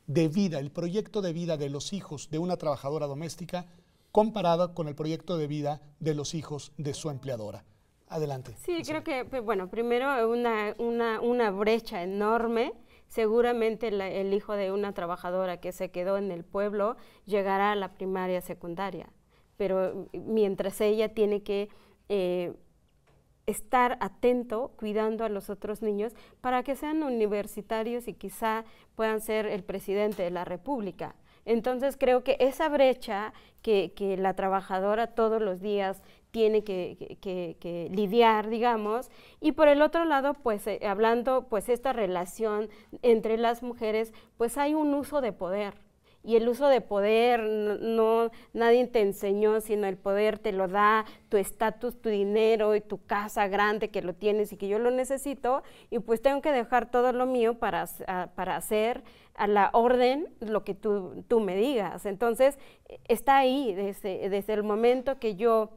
de vida, el proyecto de vida de los hijos de una trabajadora doméstica comparada con el proyecto de vida de los hijos de su empleadora? Adelante. Sí, creo que, bueno, primero una brecha enorme. Seguramente el hijo de una trabajadora que se quedó en el pueblo llegará a la primaria secundaria, pero mientras ella tiene que estar atento, cuidando a los otros niños para que sean universitarios y quizá puedan ser el presidente de la República. Entonces creo que esa brecha que la trabajadora todos los días tiene que lidiar, digamos, y por el otro lado, pues hablando, pues esta relación entre las mujeres, pues hay un uso de poder. Y el uso de poder, nadie te enseñó, sino el poder te lo da tu estatus, tu dinero y tu casa grande que lo tienes y que yo lo necesito, y pues tengo que dejar todo lo mío para hacer a la orden lo que tú me digas. Entonces, está ahí desde el momento que yo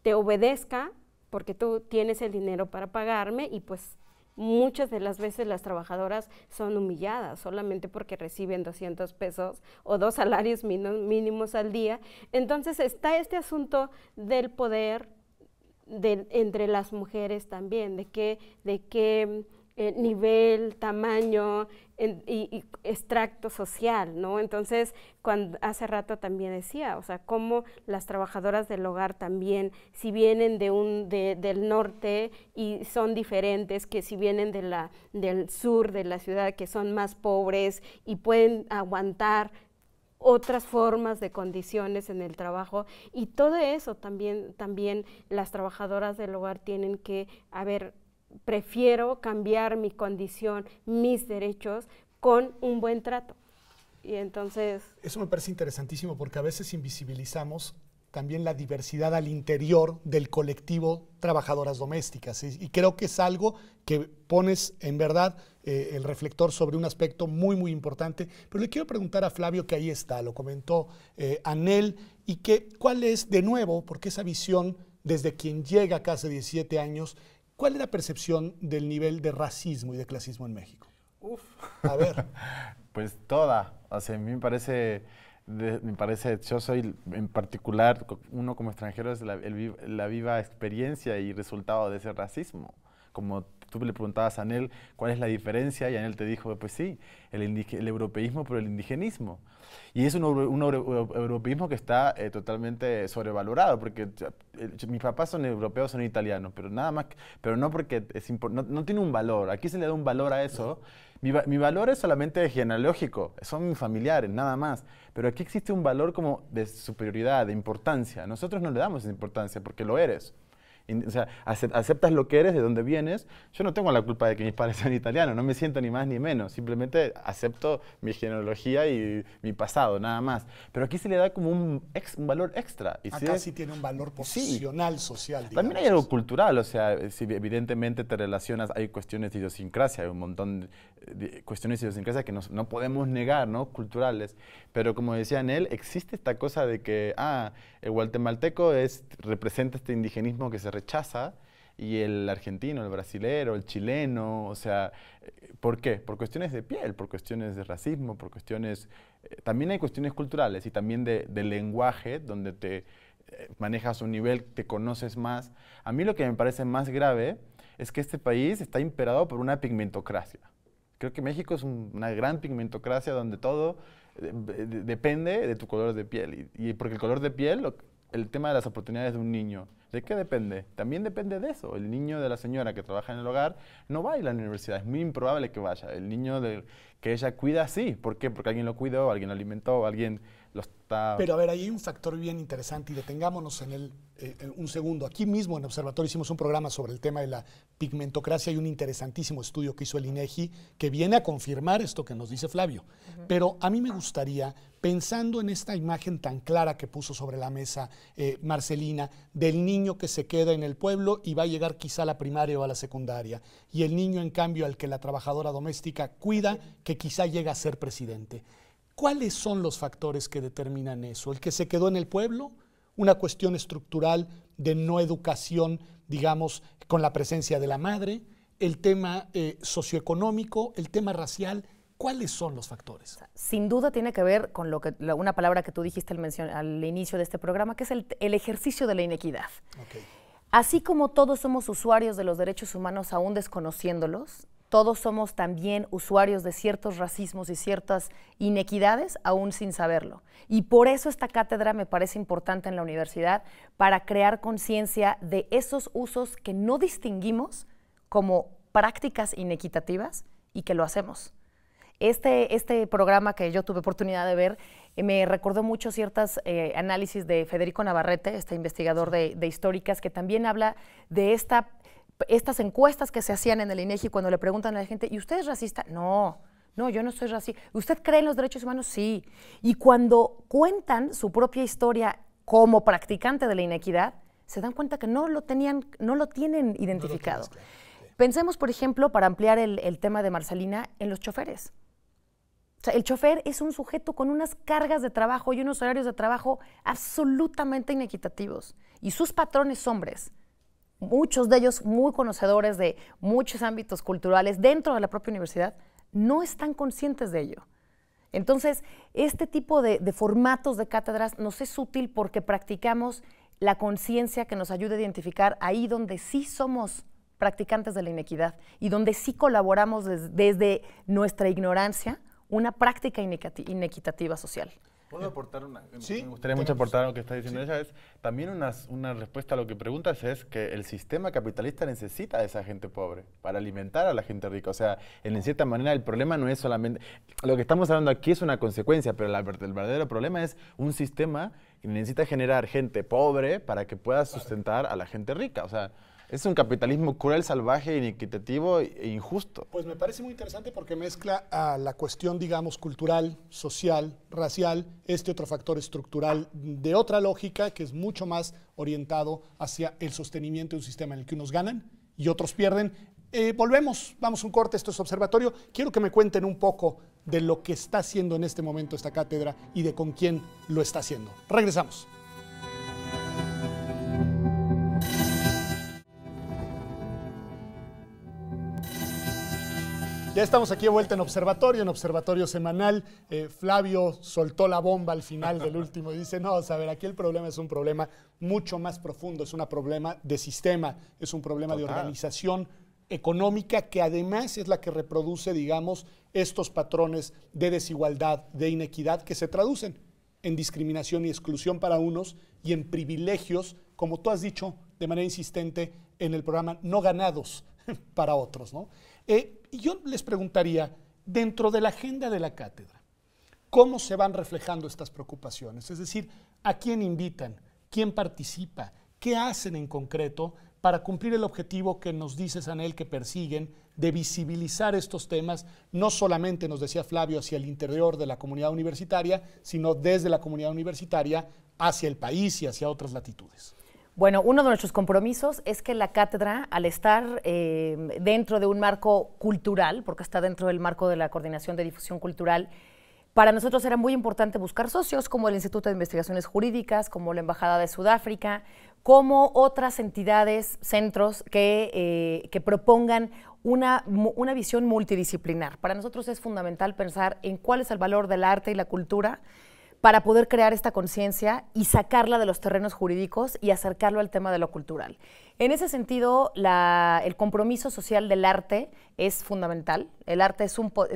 te obedezca, porque tú tienes el dinero para pagarme, y pues muchas de las veces las trabajadoras son humilladas solamente porque reciben 200 pesos o 2 salarios mínimos al día. Entonces está este asunto del poder entre las mujeres también, de que nivel, tamaño y extracto social, ¿no? Entonces, hace rato también decía, o sea, cómo las trabajadoras del hogar también, si vienen del norte y son diferentes que si vienen del sur de la ciudad, que son más pobres y pueden aguantar otras formas de condiciones en el trabajo, y todo eso también las trabajadoras del hogar tienen que, prefiero cambiar mi condición, mis derechos, con un buen trato. Y entonces... Eso me parece interesantísimo porque a veces invisibilizamos también la diversidad al interior del colectivo trabajadoras domésticas. Y creo que es algo que pones en verdad el reflector sobre un aspecto muy, muy importante. Pero le quiero preguntar a Flavio, que ahí está, lo comentó Anel, y cuál es, de nuevo, porque esa visión desde quien llega acá hace 17 años, ¿cuál es la percepción del nivel de racismo y de clasismo en México? Uf. A ver. Pues toda. O sea, a mí me parece, yo soy en particular, uno como extranjero es la viva experiencia y resultado de ese racismo. Como tú le preguntabas a Anel cuál es la diferencia y Anel te dijo, pues sí, el europeísmo por el indigenismo. Y es un europeísmo que está totalmente sobrevalorado, porque mis papás son europeos, son italianos, pero nada más, pero no porque no tiene un valor. Aquí se le da un valor a eso. Mi valor es solamente genealógico, son mis familiares, nada más. Pero aquí existe un valor como de superioridad, de importancia. Nosotros no le damos esa importancia porque lo eres. O sea, aceptas lo que eres, de dónde vienes. Yo no tengo la culpa de que mis padres sean italianos, no me siento ni más ni menos, simplemente acepto mi genealogía y mi pasado, nada más. Pero aquí se le da como un valor extra. Y acá sí tiene un valor posicional, social, digamos. También hay algo cultural, o sea, si evidentemente te relacionas, hay cuestiones de idiosincrasia, hay un montón de cuestiones de idiosincrasia que no podemos negar, ¿no? Culturales. Pero como decía Anel, existe esta cosa de que, el guatemalteco representa este indigenismo que se rechaza, y el argentino, el brasilero, el chileno, o sea, ¿por qué? Por cuestiones de piel, por cuestiones de racismo, por cuestiones, también hay cuestiones culturales y también de lenguaje, donde te manejas un nivel, te conoces más. A mí lo que me parece más grave es que este país está imperado por una pigmentocracia. Creo que México es una gran pigmentocracia donde todo depende de tu color de piel, y porque el color de piel, el tema de las oportunidades de un niño, ¿de qué depende? También depende de eso. El niño de la señora que trabaja en el hogar no va a ir a la universidad, es muy improbable que vaya. El niño que ella cuida, sí. ¿Por qué? Porque alguien lo cuidó, alguien lo alimentó, alguien lo está... Pero a ver, ahí hay un factor bien interesante y detengámonos en él un segundo. Aquí mismo en Observatorio hicimos un programa sobre el tema de la pigmentocracia y un interesantísimo estudio que hizo el INEGI que viene a confirmar esto que nos dice Flavio. Pero a mí me gustaría, pensando en esta imagen tan clara que puso sobre la mesa Marcelina, del niño que se queda en el pueblo y va a llegar quizá a la primaria o a la secundaria, y el niño en cambio al que la trabajadora doméstica cuida, que quizá llega a ser presidente. ¿Cuáles son los factores que determinan eso? ¿El que se quedó en el pueblo? ¿Una cuestión estructural de no educación, digamos, con la presencia de la madre? ¿El tema socioeconómico? ¿El tema racial? ¿Cuáles son los factores? Sin duda tiene que ver con una palabra que tú dijiste al inicio de este programa, que es el ejercicio de la inequidad. Okay. Así como todos somos usuarios de los derechos humanos aún desconociéndolos, todos somos también usuarios de ciertos racismos y ciertas inequidades aún sin saberlo. Y por eso esta cátedra me parece importante en la universidad, para crear conciencia de esos usos que no distinguimos como prácticas inequitativas y que lo hacemos. Este programa que yo tuve oportunidad de ver me recordó mucho ciertos análisis de Federico Navarrete, este investigador de históricas, que también habla de estas encuestas que se hacían en el INEGI cuando le preguntan a la gente, ¿y usted es racista? No, yo no soy racista. ¿Usted cree en los derechos humanos? Sí. Y cuando cuentan su propia historia como practicante de la inequidad, se dan cuenta que no lo tienen identificado. Pensemos, por ejemplo, para ampliar el tema de Marcelina, en los choferes. O sea, el chofer es un sujeto con unas cargas de trabajo y unos horarios de trabajo absolutamente inequitativos. Y sus patrones hombres, muchos de ellos muy conocedores de muchos ámbitos culturales dentro de la propia universidad, no están conscientes de ello. Entonces, este tipo de formatos de cátedras nos es útil porque practicamos la conciencia que nos ayuda a identificar ahí donde sí somos practicantes de la inequidad y donde sí colaboramos desde nuestra ignorancia una práctica inequitativa social. ¿Puedo aportar Sí, me gustaría mucho aportar lo que está diciendo ella. Es también una respuesta a lo que preguntas es que el sistema capitalista necesita de esa gente pobre para alimentar a la gente rica. O sea, en cierta manera el problema no es solamente... Lo que estamos hablando aquí es una consecuencia, pero el verdadero problema es un sistema que necesita generar gente pobre para que pueda sustentar a la gente rica. O sea, es un capitalismo cruel, salvaje, inequitativo e injusto. Pues me parece muy interesante porque mezcla a la cuestión, digamos, cultural, social, racial, este otro factor estructural de otra lógica que es mucho más orientado hacia el sostenimiento de un sistema en el que unos ganan y otros pierden. Volvemos, vamos a un corte, esto es Observatorio. Quiero que me cuenten un poco de lo que está haciendo en este momento esta cátedra y de con quién lo está haciendo. Regresamos. Ya estamos aquí de vuelta en Observatorio semanal. Flavio soltó la bomba al final del último y dice, no, a ver, aquí el problema es un problema mucho más profundo, es un problema de sistema, es un problema de organización económica que además es la que reproduce, digamos, estos patrones de desigualdad, de inequidad que se traducen en discriminación y exclusión para unos y en privilegios, como tú has dicho de manera insistente en el programa, no ganados para otros, ¿no? Y yo les preguntaría, dentro de la agenda de la cátedra, ¿cómo se van reflejando estas preocupaciones? Es decir, ¿a quién invitan? ¿Quién participa? ¿Qué hacen en concreto para cumplir el objetivo que nos dice Sanel que persiguen de visibilizar estos temas, no solamente, nos decía Flavio, hacia el interior de la comunidad universitaria, sino desde la comunidad universitaria hacia el país y hacia otras latitudes? Bueno, uno de nuestros compromisos es que la cátedra, al estar dentro de un marco cultural, porque está dentro del marco de la Coordinación de Difusión Cultural, para nosotros era muy importante buscar socios como el Instituto de Investigaciones Jurídicas, como la Embajada de Sudáfrica, como otras entidades, centros que propongan una visión multidisciplinar. Para nosotros es fundamental pensar en cuál es el valor del arte y la cultura para poder crear esta conciencia y sacarla de los terrenos jurídicos y acercarlo al tema de lo cultural. En ese sentido, el compromiso social del arte es fundamental. El arte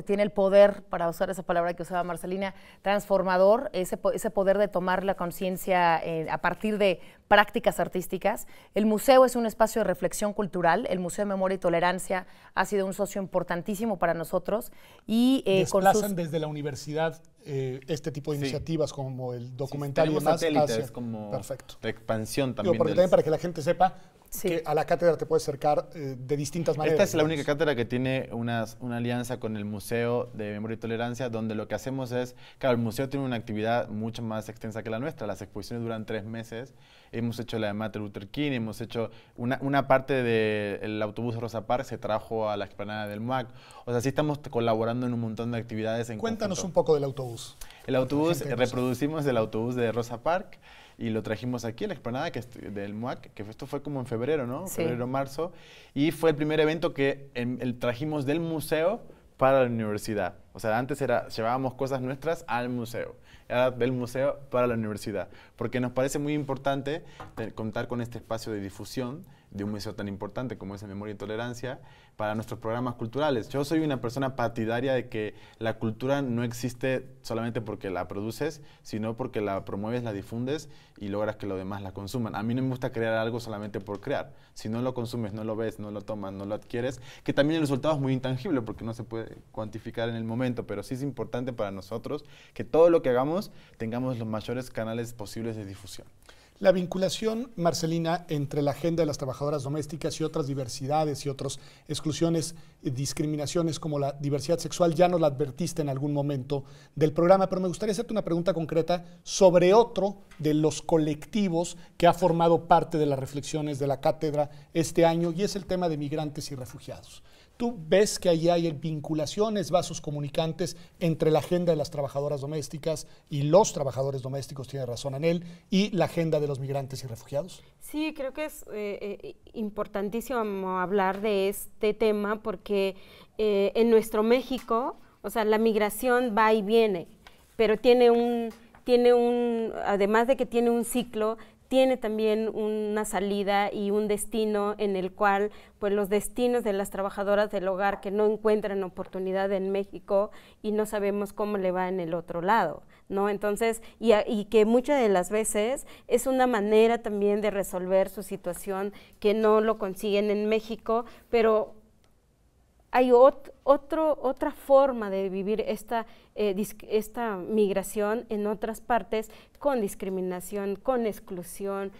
tiene el poder, para usar esa palabra que usaba Marcelina, transformador, ese poder de tomar la conciencia a partir de prácticas artísticas. El museo es un espacio de reflexión cultural. El Museo de Memoria y Tolerancia ha sido un socio importantísimo para nosotros. Y, desplazan desde la universidad este tipo de iniciativas como el documental y demás. Satélites como perfecto. de expansión también. Porque también para que la gente sepa que a la cátedra te puedes acercar de distintas maneras. Esta es la única cátedra que tiene una alianza con el Museo de Memoria y Tolerancia, donde lo que hacemos es, claro, el museo tiene una actividad mucho más extensa que la nuestra. Las exposiciones duran 3 meses. Hemos hecho la de Martin Luther King, hemos hecho una parte del autobús Rosa Parks, se trajo a la explanada del MUAC. O sea, sí estamos colaborando en un montón de actividades en Cuéntanos conjunto. Un poco del autobús. El autobús, reproducimos el autobús de Rosa Parks y lo trajimos aquí en la explanada del MUAC, que esto fue como en febrero, ¿no? Sí. Febrero, marzo. Y fue el primer evento que trajimos del museo para la universidad. O sea, antes llevábamos cosas nuestras al museo. Era del museo para la universidad. Porque nos parece muy importante contar con este espacio de difusión de un museo tan importante como es el Memoria y Tolerancia para nuestros programas culturales. Yo soy una persona partidaria de que la cultura no existe solamente porque la produces, sino porque la promueves, la difundes y logras que los demás la consuman. A mí no me gusta crear algo solamente por crear. Si no lo consumes, no lo ves, no lo tomas, no lo adquieres, que también el resultado es muy intangible porque no se puede cuantificar en el momento, pero sí es importante para nosotros que todo lo que hagamos tengamos los mayores canales posibles de difusión. La vinculación, Marcelina, entre la agenda de las trabajadoras domésticas y otras diversidades y otras exclusiones, discriminaciones como la diversidad sexual, ya nos la advertiste en algún momento del programa, pero me gustaría hacerte una pregunta concreta sobre otro de los colectivos que ha formado parte de las reflexiones de la cátedra este año, y es el tema de migrantes y refugiados. ¿Tú ves que allí hay vinculaciones, vasos comunicantes entre la agenda de las trabajadoras domésticas y los trabajadores domésticos, tiene razón Anel, y la agenda de los migrantes y refugiados? Sí, creo que es importantísimo hablar de este tema porque en nuestro México, o sea, la migración va y viene, pero tiene además de que tiene un ciclo, tiene también una salida y un destino en el cual pues los destinos de las trabajadoras del hogar que no encuentran oportunidad en México y no sabemos cómo le va en el otro lado, ¿no? Entonces, y que muchas de las veces es una manera también de resolver su situación que no lo consiguen en México, pero hay otra forma de vivir esta migración en otras partes con discriminación, con exclusión,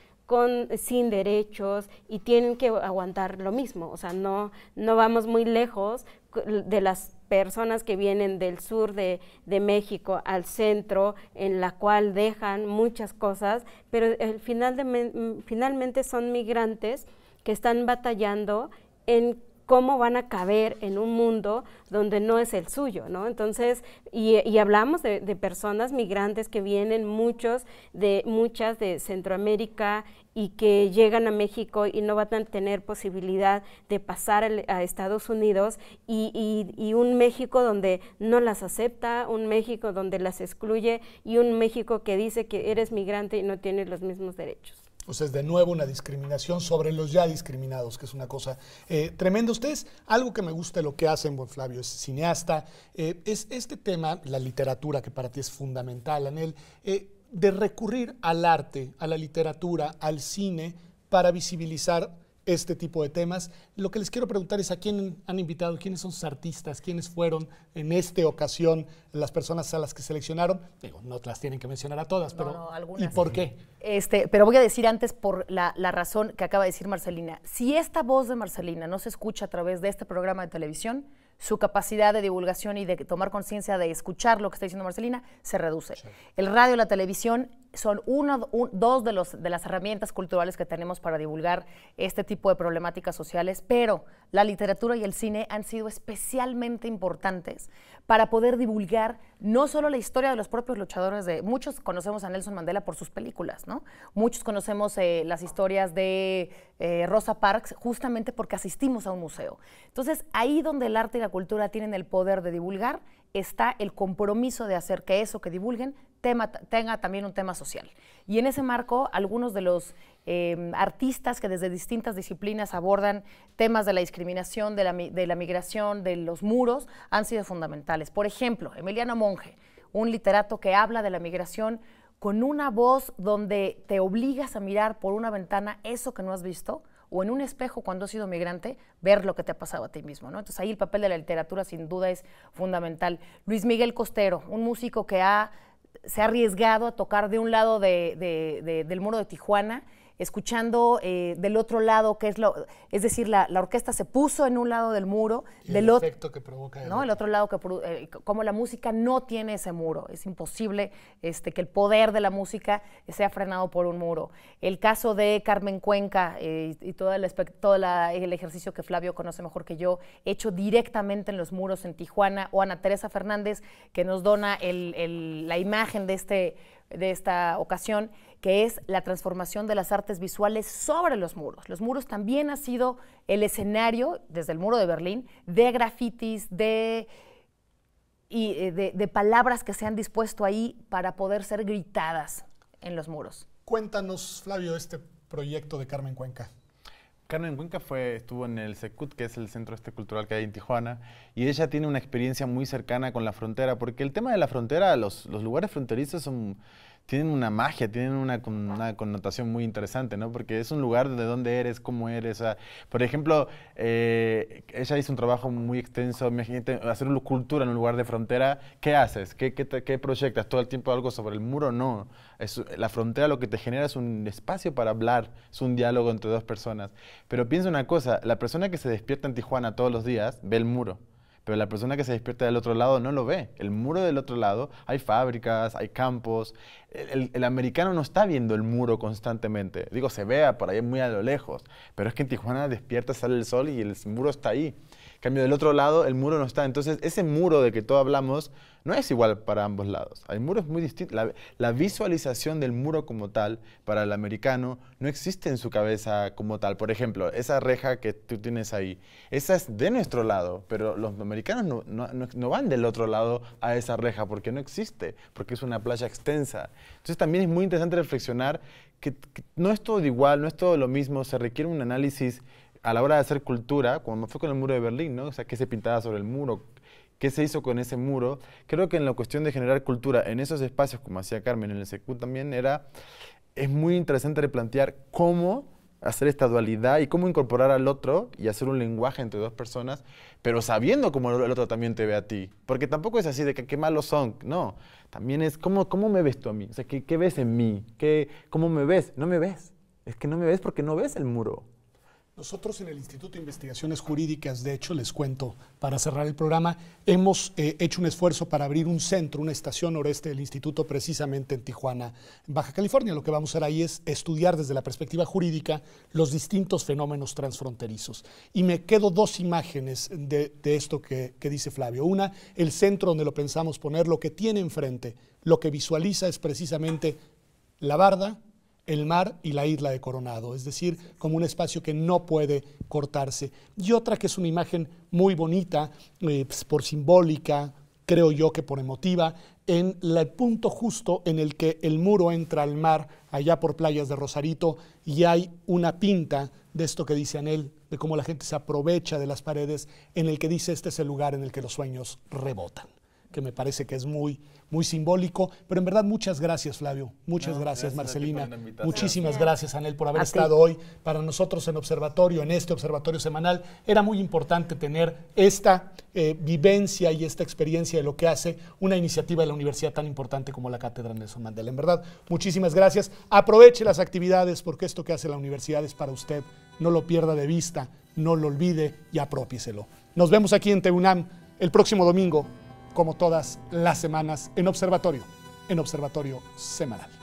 sin derechos, y tienen que aguantar lo mismo. O sea, no vamos muy lejos de las personas que vienen del sur de México al centro, en la cual dejan muchas cosas, pero finalmente son migrantes que están batallando en cómo van a caber en un mundo donde no es el suyo, ¿no? Entonces, y hablamos de personas migrantes que vienen muchas de Centroamérica y que llegan a México y no van a tener posibilidad de pasar a Estados Unidos, y un México donde no las acepta, un México donde las excluye, y un México que dice que eres migrante y no tienes los mismos derechos. O sea, es de nuevo una discriminación sobre los ya discriminados, que es una cosa tremenda. Ustedes, algo que me gusta de lo que hacen, buen Flavio, es cineasta, es este tema, la literatura, que para ti es fundamental, Anel, de recurrir al arte, a la literatura, al cine, para visibilizar este tipo de temas. Lo que les quiero preguntar es a quién han invitado, quiénes son sus artistas, quiénes fueron en esta ocasión las personas a las que seleccionaron. Digo, no las tienen que mencionar a todas, pero ¿y por qué? Pero voy a decir antes por la razón que acaba de decir Marcelina. Si esta voz de Marcelina no se escucha a través de este programa de televisión, su capacidad de divulgación y de tomar conciencia de escuchar lo que está diciendo Marcelina se reduce. Sí. El radio y la televisión son dos de las herramientas culturales que tenemos para divulgar este tipo de problemáticas sociales, pero la literatura y el cine han sido especialmente importantes para poder divulgar no solo la historia de los propios luchadores, muchos conocemos a Nelson Mandela por sus películas, ¿no? Muchos conocemos las historias de Rosa Parks justamente porque asistimos a un museo. Entonces, ahí donde el arte y la cultura tienen el poder de divulgar, está el compromiso de hacer que eso que divulguen tenga también un tema social. Y en ese marco, algunos de los artistas que desde distintas disciplinas abordan temas de la discriminación, de la migración, de los muros, han sido fundamentales. Por ejemplo, Emiliano Monge, un literato que habla de la migración con una voz donde te obligas a mirar por una ventana eso que no has visto, o en un espejo cuando has sido migrante, ver lo que te ha pasado a ti mismo, ¿no? Entonces ahí el papel de la literatura sin duda es fundamental. Luis Miguel Costero, un músico que se ha arriesgado a tocar de un lado del muro de Tijuana, escuchando del otro lado, es decir, la orquesta se puso en un lado del muro, y el efecto que provoca el otro lado, como la música no tiene ese muro, es imposible que el poder de la música sea frenado por un muro. El caso de Carmen Cuenca y todo el ejercicio que Flavio conoce mejor que yo, hecho directamente en los muros en Tijuana, o Ana Teresa Fernández, que nos dona la imagen de esta ocasión, que es la transformación de las artes visuales sobre los muros. Los muros también han sido el escenario, desde el muro de Berlín, de grafitis, de palabras que se han dispuesto ahí para poder ser gritadas en los muros. Cuéntanos, Flavio, este proyecto de Carmen Cuenca. Carmen Cuenca estuvo en el CECUT, que es el centro cultural que hay en Tijuana, y ella tiene una experiencia muy cercana con la frontera, porque el tema de la frontera, los lugares fronterizos tienen una magia, tienen una connotación muy interesante, ¿no? Porque es un lugar de dónde eres, cómo eres. O sea, por ejemplo, ella hizo un trabajo muy extenso. Imagínate, hacer una cultura en un lugar de frontera. ¿Qué haces? ¿Qué proyectas? ¿Todo el tiempo algo sobre el muro? No. La frontera lo que te genera es un espacio para hablar, es un diálogo entre dos personas. Pero piensa una cosa, la persona que se despierta en Tijuana todos los días ve el muro. Pero la persona que se despierta del otro lado no lo ve. El muro del otro lado, hay fábricas, hay campos. El americano no está viendo el muro constantemente. Digo, se vea por ahí muy a lo lejos. Pero es que en Tijuana despierta, sale el sol y el muro está ahí. En cambio, del otro lado, el muro no está. Entonces, ese muro de que todos hablamos no es igual para ambos lados. El muro es muy distinto. La visualización del muro como tal, para el americano, no existe en su cabeza como tal. Por ejemplo, esa reja que tú tienes ahí, esa es de nuestro lado, pero los americanos no van del otro lado a esa reja porque no existe, porque es una playa extensa. Entonces, también es muy interesante reflexionar que no es todo igual, no es todo lo mismo, se requiere un análisis a la hora de hacer cultura, como fue con el muro de Berlín, ¿no? O sea, qué se pintaba sobre el muro, qué se hizo con ese muro. Creo que en la cuestión de generar cultura en esos espacios, como hacía Carmen en el SECU también, es muy interesante replantear cómo hacer esta dualidad y cómo incorporar al otro y hacer un lenguaje entre dos personas, pero sabiendo cómo el otro también te ve a ti. Porque tampoco es así de que qué malos son, no. También es cómo me ves tú a mí, o sea, qué ves en mí, cómo me ves. No me ves, es que no me ves porque no ves el muro. Nosotros en el Instituto de Investigaciones Jurídicas, de hecho, les cuento, para cerrar el programa, hemos hecho un esfuerzo para abrir un centro, una estación noreste del instituto, precisamente en Tijuana, Baja California. Lo que vamos a hacer ahí es estudiar desde la perspectiva jurídica los distintos fenómenos transfronterizos. Y me quedo dos imágenes de esto que dice Flavio. Una, el centro donde lo pensamos poner, lo que tiene enfrente, lo que visualiza es precisamente la barda, el mar y la isla de Coronado, es decir, como un espacio que no puede cortarse. Y otra que es una imagen muy bonita, por simbólica, creo yo que por emotiva, en el punto justo en el que el muro entra al mar, allá por Playas de Rosarito, y hay una pinta de esto que dice Anel, de cómo la gente se aprovecha de las paredes, en el que dice este es el lugar en el que los sueños rebotan, que me parece que es muy simbólico, pero en verdad muchas gracias, Flavio, muchas gracias Marcelina, muchísimas gracias Anel por haber estado hoy. Para nosotros en Observatorio, en este Observatorio Semanal, era muy importante tener esta vivencia y esta experiencia de lo que hace una iniciativa de la universidad tan importante como la Cátedra Nelson Mandela. En verdad, muchísimas gracias. Aproveche las actividades porque esto que hace la universidad es para usted. No lo pierda de vista, no lo olvide y apropiéselo. Nos vemos aquí en TUNAM el próximo domingo, como todas las semanas, en Observatorio Semanal.